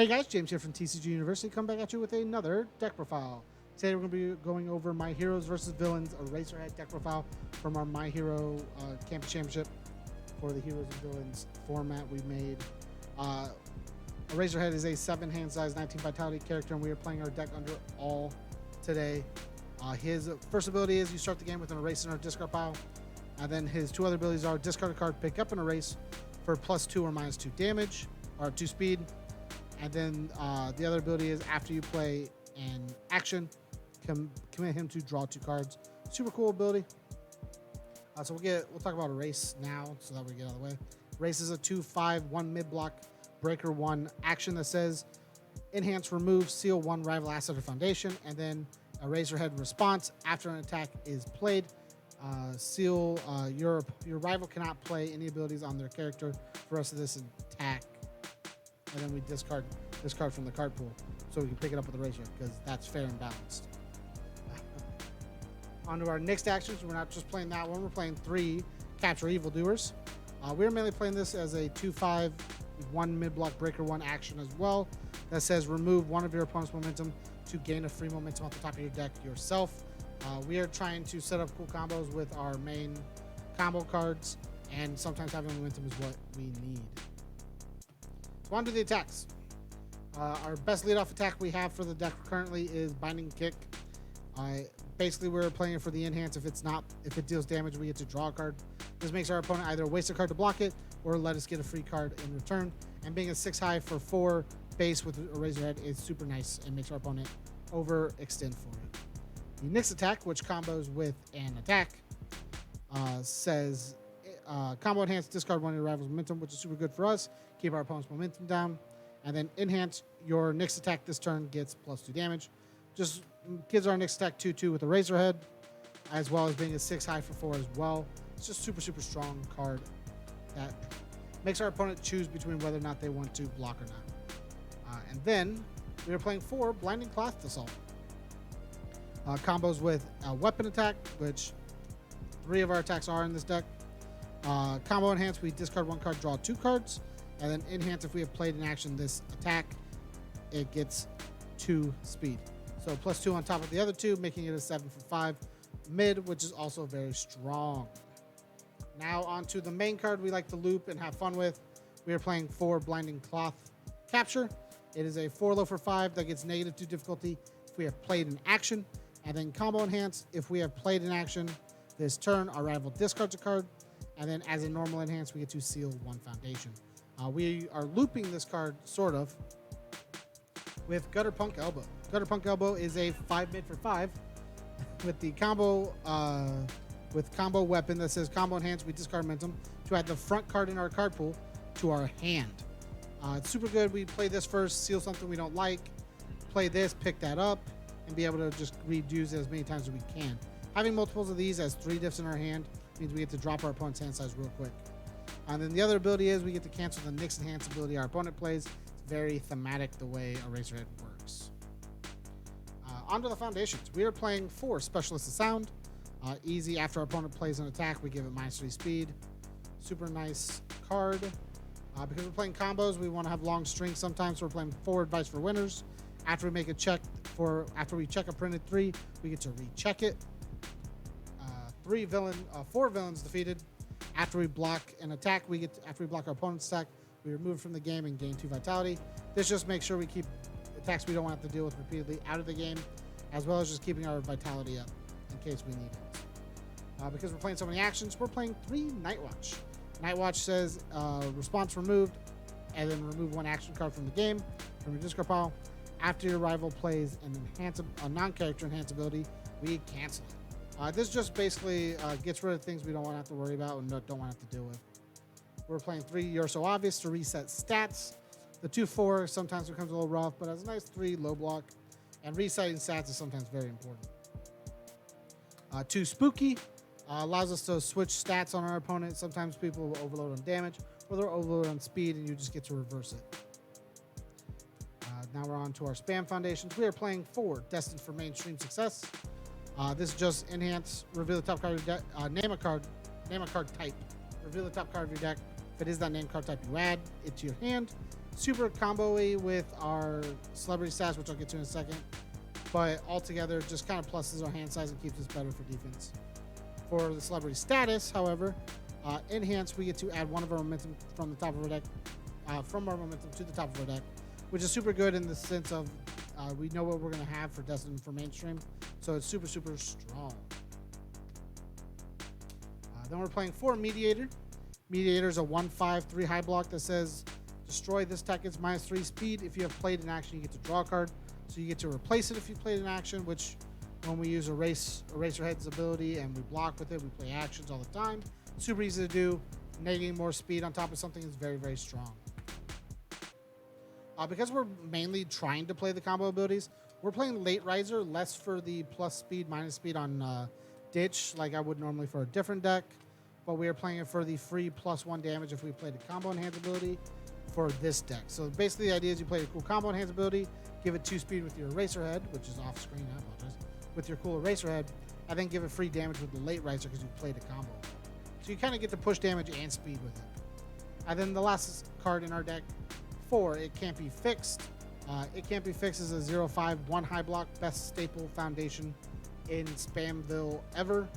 Hey guys, James here from TCG University. Come back at you with another deck profile. Today we're going to be going over My Heroes versus Villains, Eraserhead deck profile from our My Hero Campus Championship for the Heroes and Villains format we made. Eraserhead is a 7 hand size, 19 vitality character, and we are playing our deck under all today. His first ability is you start the game with an erase in our discard pile. And then his two other abilities are discard a card, pick up an erase for +2 or -2 damage, or 2 speed. And then the other ability is after you play an action, commit him to draw 2 cards. Super cool ability. So we'll talk about erase now, so that we get out of the way. Erase is a 2/5, 1 mid block, breaker 1 action that says enhance, remove, seal 1 rival asset or foundation, and then Eraserhead response after an attack is played. Seal your rival cannot play any abilities on their character for the rest of this attack. And then we discard this card from the card pool so we can pick it up with the Eraser because that's fair and balanced. On to our next actions. We're not just playing that one. We're playing 3 Capture Evildoers. We're mainly playing this as a 2/5, 1 mid block, breaker 1 action as well that says remove 1 of your opponent's momentum to gain a free momentum off the top of your deck yourself. We are trying to set up cool combos with our main combo cards, and sometimes having momentum is what we need. So on to the attacks. Our best leadoff attack we have for the deck currently is Binding Kick. Basically, we're playing it for the enhance. If it deals damage, we get to draw a card. This makes our opponent either waste a card to block it or let us get a free card in return. And being a 6 high for 4 base with Eraserhead is super nice and makes our opponent overextend for it. The next attack, which combos with an attack, says combo enhance, discard 1 of your rival's momentum, which is super good for us. Keep our opponent's momentum down. And then enhance your next attack this turn gets +2 damage. Just gives our next attack 2/2 with Eraserhead, as well as being a 6 high for 4 as well. It's just super strong card that makes our opponent choose between whether or not they want to block or not. And then we are playing 4 Blinding Cloth Assault. Combos with a weapon attack, which 3 of our attacks are in this deck. Combo enhance, we discard 1 card, draw 2 cards. And then enhance, if we have played in action this attack, it gets 2 speed. So +2 on top of the other 2, making it a 7 for 5 mid, which is also very strong. Now on to the main card we like to loop and have fun with. We are playing 4 Blinding Cloth Capture. It is a 4 low for 5 that gets -2 difficulty if we have played in action. And then combo enhance, if we have played in action this turn, our rival discards a card. And then as a normal enhance, we get to seal 1 foundation. We are looping this card, sort of, with Gutter Punk Elbow. Gutter Punk Elbow is a 5 mid for 5 with the combo weapon that says combo enhance, we discard momentum to add the front card in our card pool to our hand. It's super good. We play this first, seal something we don't like, play this, pick that up, and be able to just reuse it as many times as we can. Having multiples of these as 3 diffs in our hand means we get to drop our opponent's hand size real quick. And then the other ability is we get to cancel the next enhance ability our opponent plays. It's very thematic the way Eraserhead works. On to the foundations. We are playing 4 Specialists of Sound. Easy, after our opponent plays an attack, we give it -3 speed. Super nice card. Because we're playing combos, we want to have long strings sometimes, so we're playing 4 Advice for Winners. After we make a check after we check a printed 3, we get to recheck it. 4 villains defeated. After we block an attack, after we block our opponent's attack, we remove it from the game and gain 2 vitality. This just makes sure we keep attacks we don't want to have to deal with repeatedly out of the game, as well as just keeping our vitality up in case we need it. Because we're playing so many actions, we're playing 3 Night Watch. Night Watch says response removed, and then remove 1 action card from the game from your discard pile. After your rival plays a non-character enhance ability, we cancel it. This just basically gets rid of things we don't want to have to worry about and don't want to have to deal with. We're playing 3 You're So Obvious to reset stats. The 2/4 sometimes becomes a little rough, but has a nice 3 low block. And resetting stats is sometimes very important. 2 Spooky allows us to switch stats on our opponent. Sometimes people will overload on damage, or they'll overload on speed, and you just get to reverse it. Now we're on to our Spam Foundations. We are playing 4 Destined for Mainstream Success. This is just enhance, reveal the top card of your deck, name a card type, reveal the top card of your deck. If it is that name card type, you add it to your hand. super combo-y with our celebrity stats, which I'll get to in a second. But altogether, just kind of pluses our hand size and keeps us better for defense. For the celebrity status, however, enhance, we get to add one of our momentum from the top of our deck, from our momentum to the top of our deck, which is super good in the sense of we know what we're going to have for Destined for mainstream. So it's super, super strong. Then we're playing for Mediator. Mediator is a 1/5 3 high block that says destroy this tech. It's -3 speed. If you have played in action, you get to draw a card. So you get to replace it if you played in action, which when we use Eraserhead's ability and we block with it, we play actions all the time. Super easy to do. Negating more speed on top of something is very, very strong. Because we're mainly trying to play the combo abilities, we're playing Late Riser, less for the plus speed, minus speed on Ditch, like I would normally for a different deck. But we are playing it for the free +1 damage if we played a combo enhance ability for this deck. So basically the idea is you play a cool combo enhance ability, give it 2 speed with your Eraserhead, which is off screen, I apologize, with your cool Eraserhead, and then give it free damage with the Late Riser because you played a combo. So you kind of get to push damage and speed with it. And then the last card in our deck, 4, It Can't Be Fixed. It Can't Be Fixed is a 0/5 1 high block, best staple foundation in Spamville ever.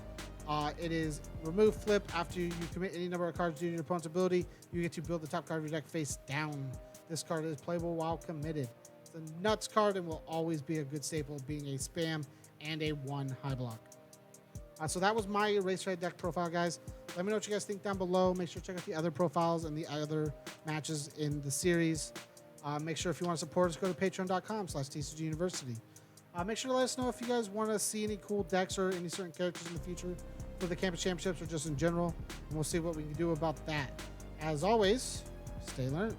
It is remove flip. After you commit any number of cards due to your opponent's ability, you get to build the top card of your deck face down. This card is playable while committed. It's a nuts card and will always be a good staple, being a spam and a 1 high block. So that was my Eraserhead deck profile, guys. Let me know what you guys think down below. Make sure to check out the other profiles and the other matches in the series. Make sure if you want to support us, go to patreon.com/TCGUniversity. Make sure to let us know if you guys want to see any cool decks or any certain characters in the future for the campus championships or just in general, and we'll see what we can do about that. As always, stay learned.